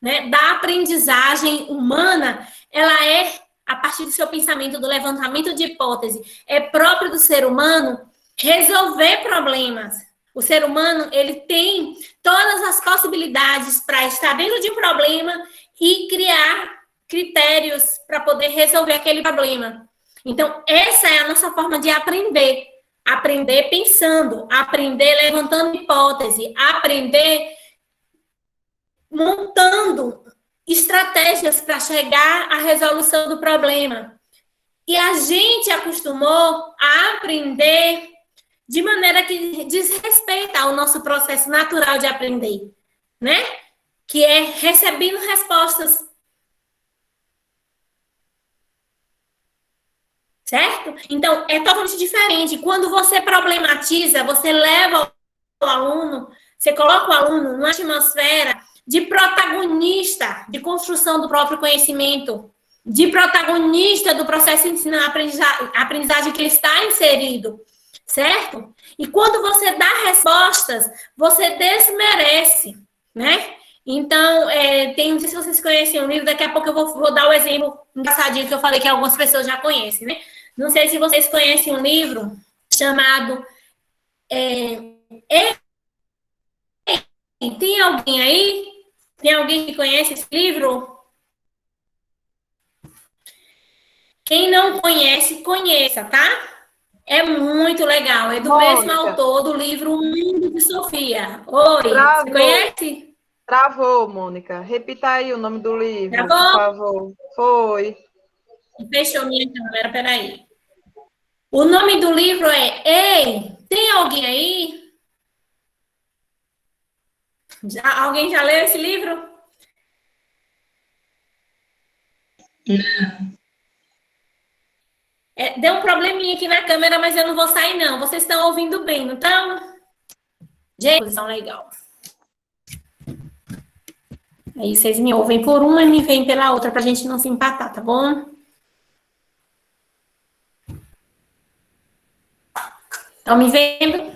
né, da aprendizagem humana, ela é a partir do seu pensamento, do levantamento de hipótese, é próprio do ser humano resolver problemas. O ser humano, ele tem todas as possibilidades para estar dentro de um problema e criar critérios para poder resolver aquele problema. Então, essa é a nossa forma de aprender. Aprender pensando, aprender levantando hipótese, aprender montando estratégias para chegar à resolução do problema. E a gente acostumou a aprender de maneira que desrespeita ao nosso processo natural de aprender, né? Que é recebendo respostas. Certo? Então, é totalmente diferente. Quando você problematiza, você leva o aluno, você coloca o aluno numa atmosfera de protagonista de construção do próprio conhecimento, de protagonista do processo de ensino-aprendizagem que ele está inserido, certo? E quando você dá respostas, você desmerece, né? Então, não sei se vocês conhecem o livro, daqui a pouco eu vou dar o exemplo engraçadinho que eu falei que algumas pessoas já conhecem, né? Não sei se vocês conhecem um livro chamado Tem alguém aí? Tem alguém que conhece esse livro? Quem não conhece, conheça, tá? É muito legal. É do Mônica. mesmo autor do livro O Mundo de Sofia. Oi, Travou. você conhece? Travou, Mônica. Repita aí o nome do livro, Travou? por favor. Foi. Fechou minha câmera, peraí. O nome do livro é Ei, tem alguém aí? Alguém já leu esse livro? Não. Deu um probleminha aqui na câmera, mas eu não vou sair, não. Vocês estão ouvindo bem, não estão? Gente, posição legal. Aí vocês me ouvem por uma e me veem pela outra, pra gente não se empatar, tá bom? Estão me vendo?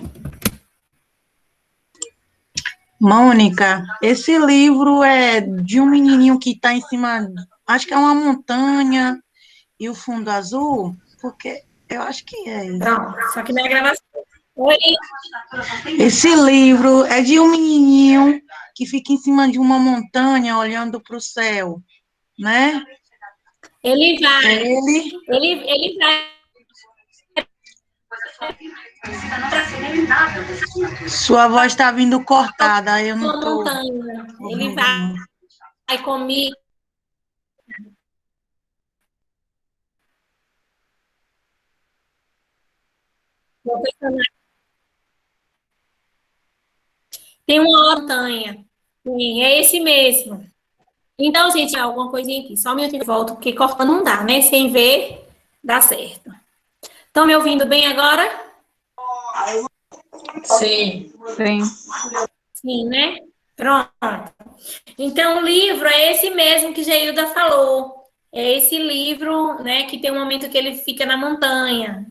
Mônica, esse livro é de um menininho que está em cima, acho que é uma montanha e o fundo azul, porque eu acho que é isso. Pronto, só que não é gravação. Oi, Esse livro é de um menininho que fica em cima de uma montanha olhando para o céu, né? ele vai. Ele vai Sua voz está vindo cortada, aí eu não Uma estou. montanha. Ele vai comigo. O personagem tem uma montanha. Sim, é esse mesmo. Então, gente, alguma coisinha aqui. Só um minutinho de volta, porque cortando não dá, né? Sem ver, dá certo. Estão me ouvindo bem agora? Sim. Sim. Sim, né? Pronto. Então, o livro é esse mesmo que Geilda falou. É esse livro, né, que tem um momento que ele fica na montanha,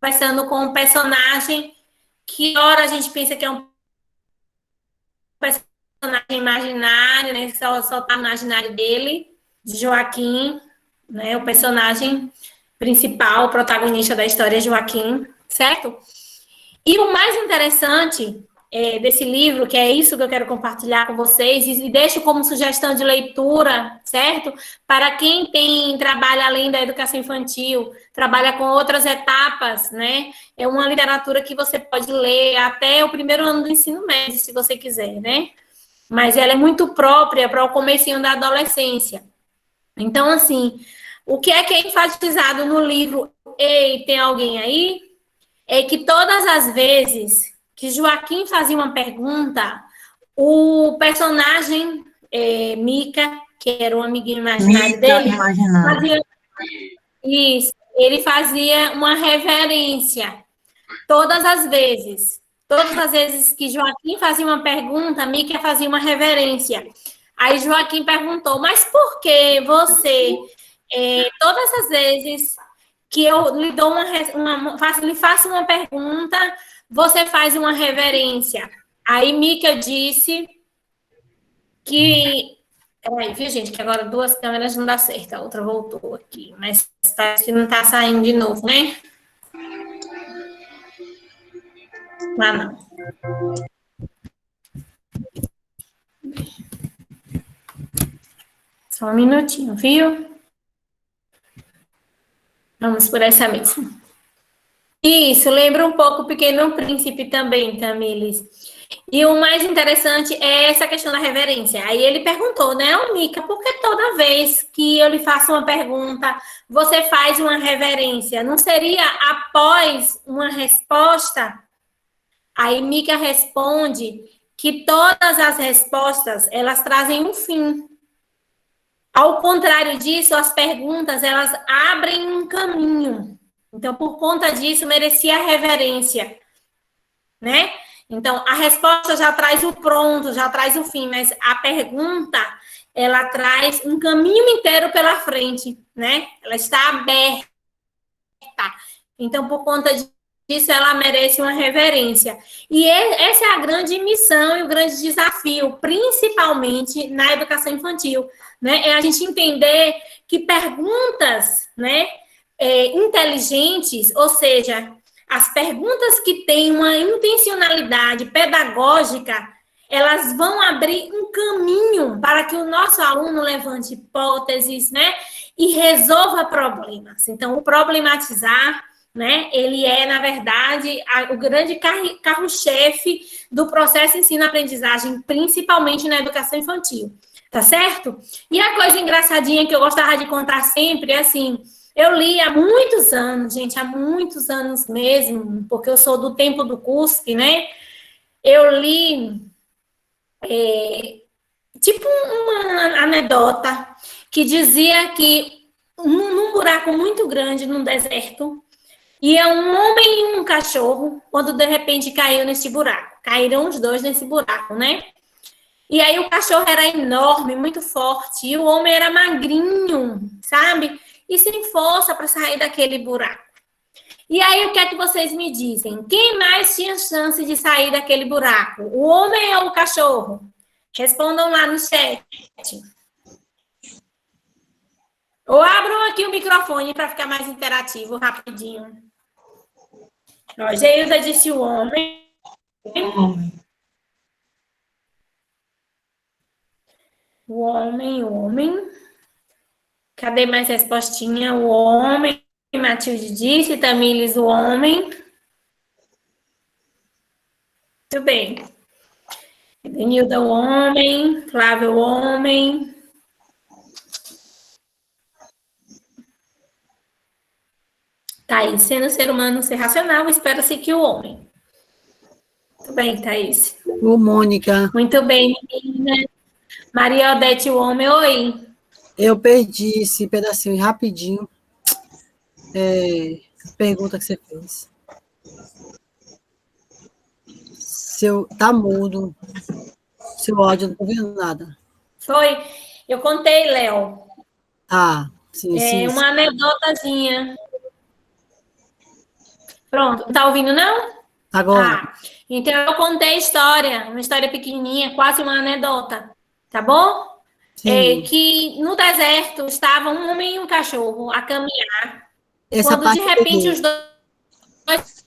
conversando com um personagem que, ora, a gente pensa que é um personagem imaginário, né, que só tá no imaginário dele, de Joaquim, né, o personagem principal, o protagonista da história é Joaquim, certo? E o mais interessante desse livro, que é isso que eu quero compartilhar com vocês, e deixo como sugestão de leitura, certo? Para quem trabalha além da educação infantil, trabalha com outras etapas, né? É uma literatura que você pode ler até o primeiro ano do ensino médio, se você quiser, né? Mas ela é muito própria para o comecinho da adolescência. Então, assim, o que é enfatizado no livro Ei, tem alguém aí? É que todas as vezes que Joaquim fazia uma pergunta, o personagem Mica, que era o amiguinho imaginário Mica dele, imaginário. fazia isso. Ele fazia uma reverência todas as vezes. Todas as vezes que Joaquim fazia uma pergunta, Mica fazia uma reverência. Aí Joaquim perguntou, mas por que você, todas as vezes que eu lhe dou lhe faço uma pergunta, você faz uma reverência? Aí Mica disse que. Peraí, viu, gente? Que agora duas câmeras não dá certo, a outra voltou aqui, mas parece que não está saindo de novo, né? Ah, não. Só um minutinho, viu? Vamos por essa mesma. Isso, lembra um pouco o Pequeno Príncipe também, Tamiles. E o mais interessante é essa questão da reverência. Aí ele perguntou, né, ô Mica, por que toda vez que eu lhe faço uma pergunta, você faz uma reverência? Não seria após uma resposta? Aí Mica responde que todas as respostas, elas trazem um fim. Ao contrário disso, as perguntas, elas abrem um caminho. Então, por conta disso, merecia reverência, né? Então, a resposta já traz o pronto, já traz o fim, mas a pergunta, ela traz um caminho inteiro pela frente, né? Ela está aberta. Então, por conta disso, ela merece uma reverência. E essa é a grande missão e o grande desafio, principalmente na educação infantil, né? É a gente entender que perguntas, né, inteligentes, ou seja, as perguntas que têm uma intencionalidade pedagógica, elas vão abrir um caminho para que o nosso aluno levante hipóteses, né, e resolva problemas. Então, o problematizar, né, ele é, na verdade, o grande carro-chefe do processo ensino-aprendizagem, principalmente na educação infantil, tá certo? E a coisa engraçadinha que eu gostava de contar sempre é assim, eu li há muitos anos, gente, há muitos anos mesmo, porque eu sou do tempo do CUSP, né? Eu li, tipo, uma anedota que dizia que num buraco muito grande, num deserto, ia um homem e um cachorro, quando de repente caiu nesse buraco. Caíram os dois nesse buraco, né? E aí o cachorro era enorme, muito forte, e o homem era magrinho, sabe? E sem força para sair daquele buraco. E aí, o que é que vocês me dizem? Quem mais tinha chance de sair daquele buraco? O homem ou o cachorro? Respondam lá no chat. Ou abram aqui o microfone para ficar mais interativo, rapidinho. Ó, Geilda disse o homem. O homem. Cadê mais respostinha? O homem. Matilde disse, Tamires, o homem. Muito bem. Denilda, o homem. Flávio, o homem. Thaís, sendo ser humano, ser racional, espera-se que o homem. Muito bem, Thaís. Ô, Mônica, Muito bem, menina. Maria Odete, o homem, oi. eu perdi esse pedacinho rapidinho. Pergunta que você fez. Tá mudo. Seu áudio, não tô vendo nada. Foi. Eu contei, Léo. Ah, sim, sim. Uma anedotazinha. Pronto, não tá ouvindo, não? Agora. Então eu contei a história, uma história pequenininha, quase uma anedota, tá bom? Que no deserto estava um homem e um cachorro a caminhar, quando de repente os dois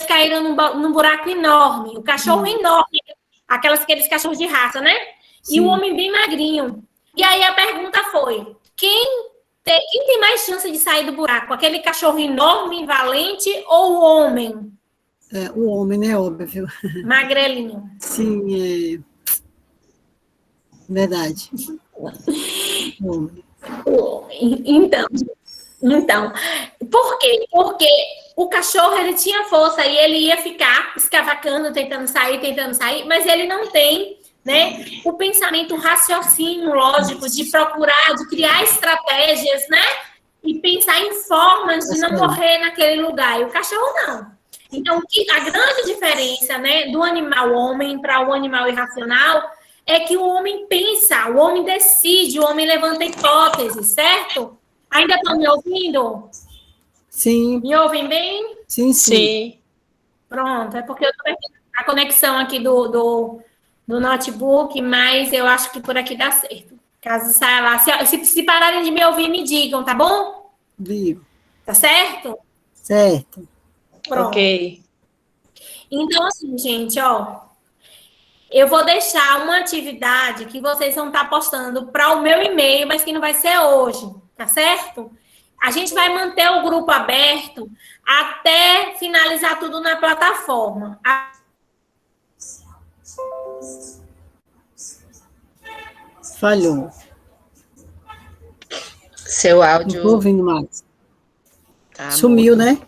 caíram num buraco enorme, o cachorro enorme, aqueles cachorros de raça, né? Sim. E o homem bem magrinho. E aí a pergunta foi, quem tem mais chance de sair do buraco? Aquele cachorro enorme, valente ou o homem? O homem, né? Óbvio. Magrelinho. Sim, verdade. Então, por quê? Porque o cachorro, ele tinha força e ele ia ficar escavacando, tentando sair, mas ele não tem, né, o pensamento, raciocínio lógico de procurar, de criar estratégias, né, e pensar em formas de não morrer naquele lugar. E o cachorro não. Então, a grande diferença, né, do animal homem para o animal irracional é que o homem pensa, o homem decide, o homem levanta hipóteses, certo? Ainda estão me ouvindo? Sim. Me ouvem bem? Sim. Pronto, é porque eu estou perdendo a conexão aqui do notebook, mas eu acho que por aqui dá certo. Caso saia lá, se pararem de me ouvir, me digam, tá bom? Digo. Tá certo? Certo. Pronto. Ok. Então, assim, gente, ó, eu vou deixar uma atividade que vocês vão estar postando para o meu e-mail, mas que não vai ser hoje, tá certo? A gente vai manter o grupo aberto até finalizar tudo na plataforma. Falhou. Seu áudio. Não tô ouvindo mais. Tá sumiu, mudo. Né?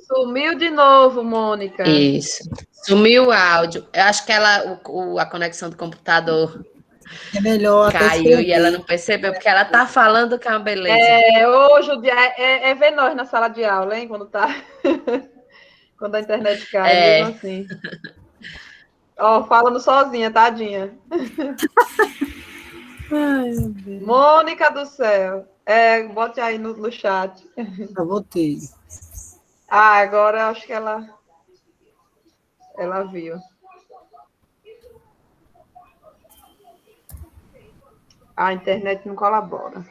Sumiu de novo, Mônica. Isso. Sumiu o áudio. Eu acho que a conexão do computador melhor caiu e ela não percebeu, porque ela tá falando que é uma beleza. Hoje o dia é ver nós na sala de aula, hein? Quando a internet cai, mesmo assim. Falando sozinha, tadinha. Ai, meu Deus. Mônica do céu. Bote aí no chat. Eu botei. Agora eu acho que ela viu. A internet não colabora.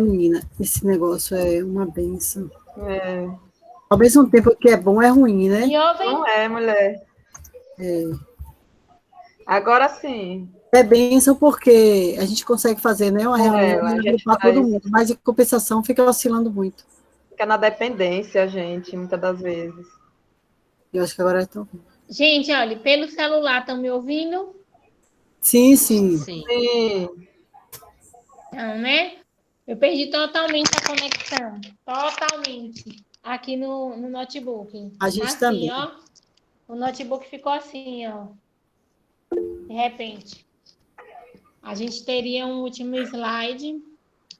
Menina, esse negócio é uma benção. Ao mesmo tempo que é bom, é ruim, né? Não é, mulher. Agora sim. É benção porque a gente consegue fazer, né, uma reunião para todo mundo, mas em compensação fica oscilando muito. Fica na dependência, gente, muitas das vezes. Eu acho que agora estão. Gente, olha, pelo celular, estão me ouvindo? Sim, sim. Não, né? Eu perdi totalmente a conexão. Totalmente. Aqui no notebook. A gente assim, também. Ó, o notebook ficou assim, ó. De repente. A gente teria um último slide,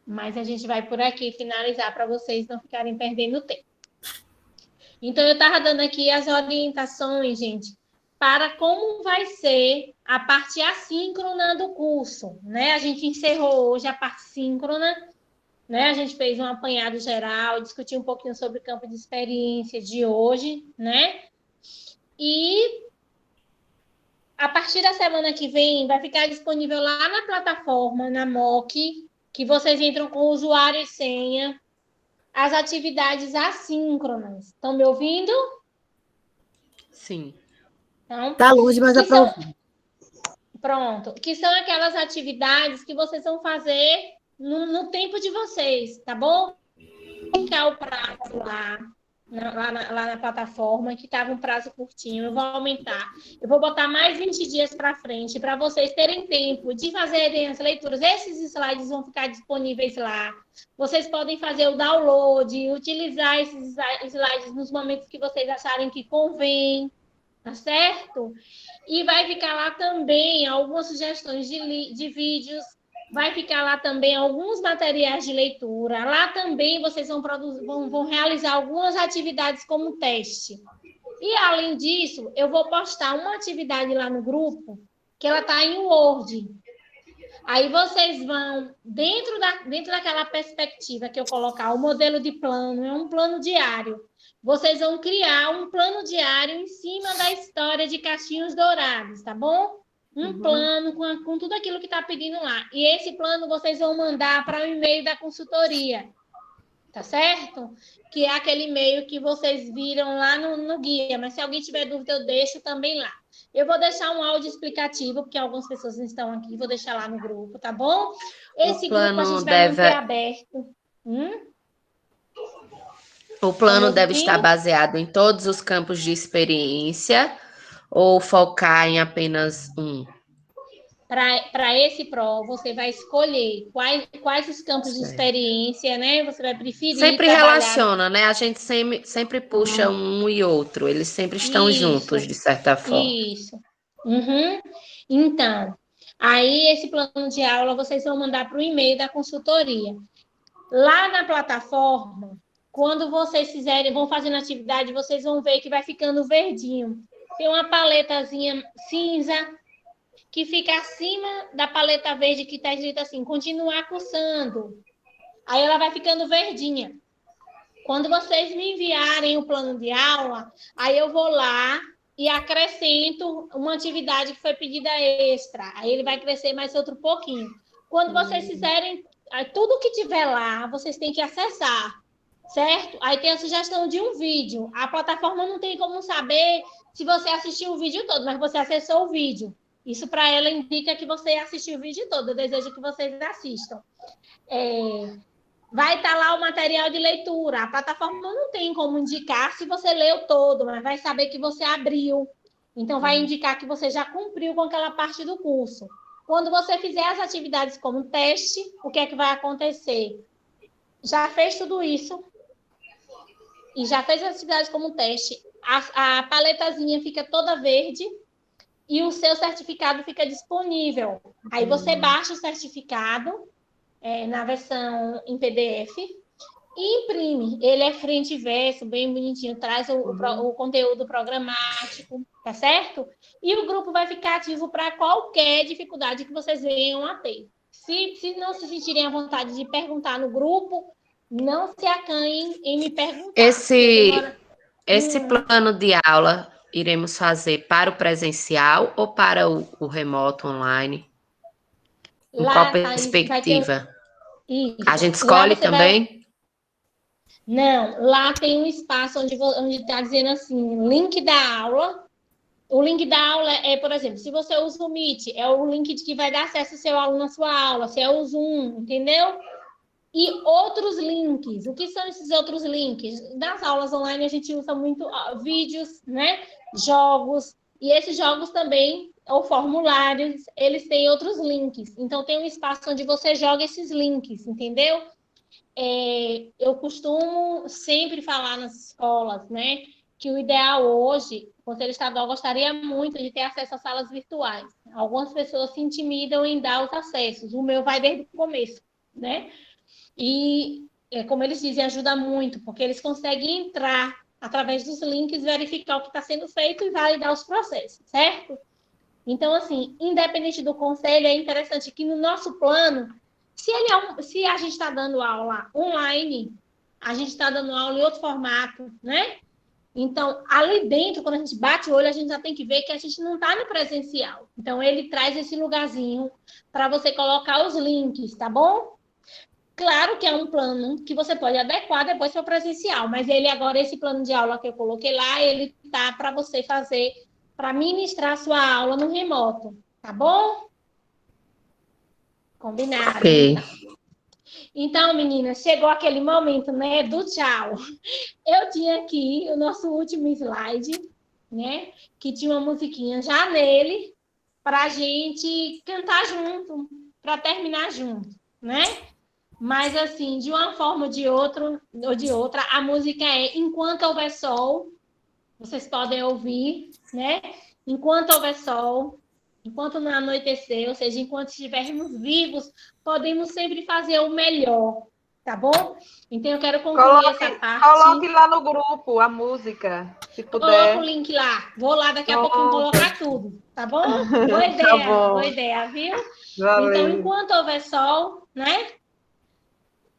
mas a gente vai por aqui finalizar para vocês não ficarem perdendo tempo. Então, eu estava dando aqui as orientações, gente, para como vai ser a parte assíncrona do curso, né? A gente encerrou hoje a parte síncrona, né? A gente fez um apanhado geral, discutiu um pouquinho sobre o campo de experiência de hoje, né? E a partir da semana que vem, vai ficar disponível lá na plataforma, na MOOC, que vocês entram com usuário e senha, as atividades assíncronas. Estão me ouvindo? Sim. Então, tá longe, mas é para ouvir. Pronto. Que são aquelas atividades que vocês vão fazer no tempo de vocês, tá bom? Ficar o prazo lá, lá na plataforma, que estava um prazo curtinho. Eu vou aumentar. Eu vou botar mais 20 dias para frente, para vocês terem tempo de fazerem as leituras. Esses slides vão ficar disponíveis lá. Vocês podem fazer o download, utilizar esses slides nos momentos que vocês acharem que convém, tá certo? E vai ficar lá também algumas sugestões de vídeos, vai ficar lá também alguns materiais de leitura. Lá também vocês vão realizar algumas atividades como teste. E, além disso, eu vou postar uma atividade lá no grupo, que ela está em Word. Aí vocês vão, dentro daquela perspectiva que eu colocar, o modelo de plano, é um plano diário. Vocês vão criar um plano diário em cima da história de Caixinhos Dourados, tá bom? Plano com tudo aquilo que está pedindo lá. E esse plano vocês vão mandar para o e-mail da consultoria, tá certo? Que é aquele e-mail que vocês viram lá no guia. Mas se alguém tiver dúvida, eu deixo também lá. Eu vou deixar um áudio explicativo, porque algumas pessoas não estão aqui. Vou deixar lá no grupo, tá bom? Esse grupo a gente vai manter aberto. O plano deve estar baseado em todos os campos de experiência ou focar em apenas um? Para esse PRO, você vai escolher quais os campos de experiência, né? Você vai preferir. Sempre relaciona, né? A gente sempre puxa um e outro. Eles sempre estão juntos, de certa forma. Isso. Então, aí esse plano de aula vocês vão mandar para o e-mail da consultoria. Lá na plataforma, quando vocês vão fazendo atividade, vocês vão ver que vai ficando verdinho. Tem uma paletazinha cinza que fica acima da paleta verde que está escrito assim, continuar cursando. Aí ela vai ficando verdinha. Quando vocês me enviarem o plano de aula, aí eu vou lá e acrescento uma atividade que foi pedida extra. Aí ele vai crescer mais outro pouquinho. Quando vocês fizerem, tudo que tiver lá, vocês têm que acessar, certo? Aí tem a sugestão de um vídeo. A plataforma não tem como saber se você assistiu o vídeo todo, mas você acessou o vídeo. Isso para ela indica que você assistiu o vídeo todo. Eu desejo que vocês assistam. Vai estar lá o material de leitura. A plataforma não tem como indicar se você leu todo, mas vai saber que você abriu. Então, vai indicar que você já cumpriu com aquela parte do curso. Quando você fizer as atividades como teste, o que é que vai acontecer? Já fez tudo isso e já fez as atividades como teste, a paletazinha fica toda verde e o seu certificado fica disponível. Aí você baixa o certificado na versão em PDF e imprime. Ele é frente e verso, bem bonitinho, traz o conteúdo programático, tá certo? E o grupo vai ficar ativo para qualquer dificuldade que vocês venham a ter. Se não se sentirem à vontade de perguntar no grupo, não se acanhem em me perguntar. Esse plano de aula iremos fazer para o presencial ou para o remoto online? Em qual perspectiva? A gente escolhe também? Não, lá tem um espaço onde está dizendo assim, link da aula. O link da aula por exemplo, se você usa o Meet, é o link que vai dar acesso ao seu aluno à sua aula. Se é o Zoom, entendeu? E outros links. O que são esses outros links? Nas aulas online, a gente usa muito vídeos, né? Jogos. E esses jogos também, ou formulários, eles têm outros links. Então, tem um espaço onde você joga esses links, entendeu? Eu costumo sempre falar nas escolas, né? Que o ideal hoje, o Conselho Estadual gostaria muito de ter acesso às salas virtuais. Algumas pessoas se intimidam em dar os acessos. O meu vai desde o começo, né? E, como eles dizem, ajuda muito, porque eles conseguem entrar através dos links, verificar o que está sendo feito e validar os processos, certo? Então, assim, independente do conselho, é interessante que no nosso plano, se a gente está dando aula online, a gente está dando aula em outro formato, né? Então, ali dentro, quando a gente bate o olho, a gente já tem que ver que a gente não está no presencial. Então, ele traz esse lugarzinho para você colocar os links, tá bom? Claro que é um plano que você pode adequar depois para o presencial, mas esse plano de aula que eu coloquei lá, ele tá para você fazer, para ministrar a sua aula no remoto, tá bom? Combinado. Ok. Então, meninas, chegou aquele momento, né, do tchau. Eu tinha aqui o nosso último slide, né, que tinha uma musiquinha já nele, para a gente cantar junto, para terminar junto, né? Mas, assim, de uma forma ou de outra, a música é Enquanto Houver Sol, vocês podem ouvir, né? Enquanto houver sol, enquanto não anoitecer, ou seja, enquanto estivermos vivos, podemos sempre fazer o melhor, tá bom? Então, eu quero concluir essa parte. Coloque lá no grupo a música, se puder. Coloca o link lá. Vou lá daqui a pouquinho colocar tudo, tá bom? Boa ideia, Tá bom. boa ideia, viu? Valeu. Então, enquanto houver sol, né?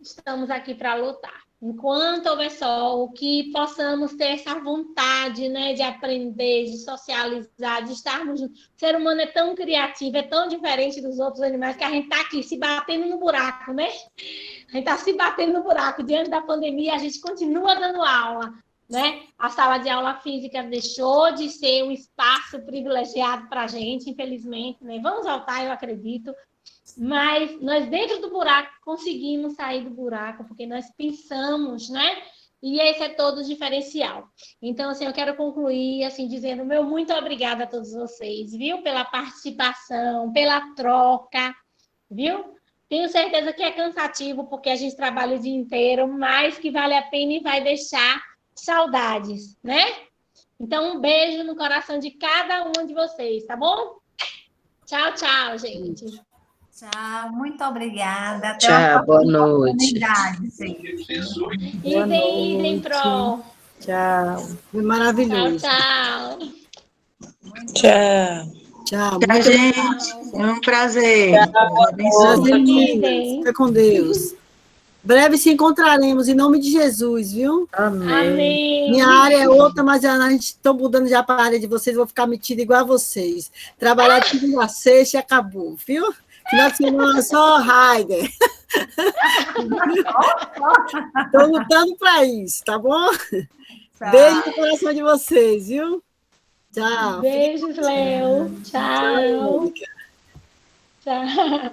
Estamos aqui para lutar. Enquanto houver sol, que possamos ter essa vontade, né, de aprender, de socializar, de estarmos juntos. O ser humano é tão criativo, é tão diferente dos outros animais, que a gente está aqui se batendo no buraco, né? A gente está se batendo no buraco. Diante da pandemia, a gente continua dando aula, né? A sala de aula física deixou de ser um espaço privilegiado para a gente, infelizmente, né? Vamos voltar, eu acredito. Mas nós, dentro do buraco, conseguimos sair do buraco, porque nós pensamos, né? E esse é todo o diferencial. Então, assim, eu quero concluir, assim, dizendo meu muito obrigada a todos vocês, viu? Pela participação, pela troca, viu? Tenho certeza que é cansativo, porque a gente trabalha o dia inteiro, mas que vale a pena e vai deixar saudades, né? Então, um beijo no coração de cada um de vocês, tá bom? Tchau, tchau, gente. Tchau, muito obrigada. Até Tchau, boa noite. Idem, Pro. Tchau. Foi maravilhoso. Tchau. Tchau. Tchau. Tchau, gente. É um prazer. Prazer, meninas. Fica com Deus. Breve se encontraremos, em nome de Jesus, viu? Amém. Minha área é outra, mas a gente está mudando já para a área de vocês, vou ficar metida igual a vocês. Trabalhar de segunda a sexta e acabou, viu? Final de semana só Raider. Estou lutando para isso, tá bom? Tchau. Beijo no coração de vocês, viu? Tchau. Beijos, Léo. Tchau. Tchau.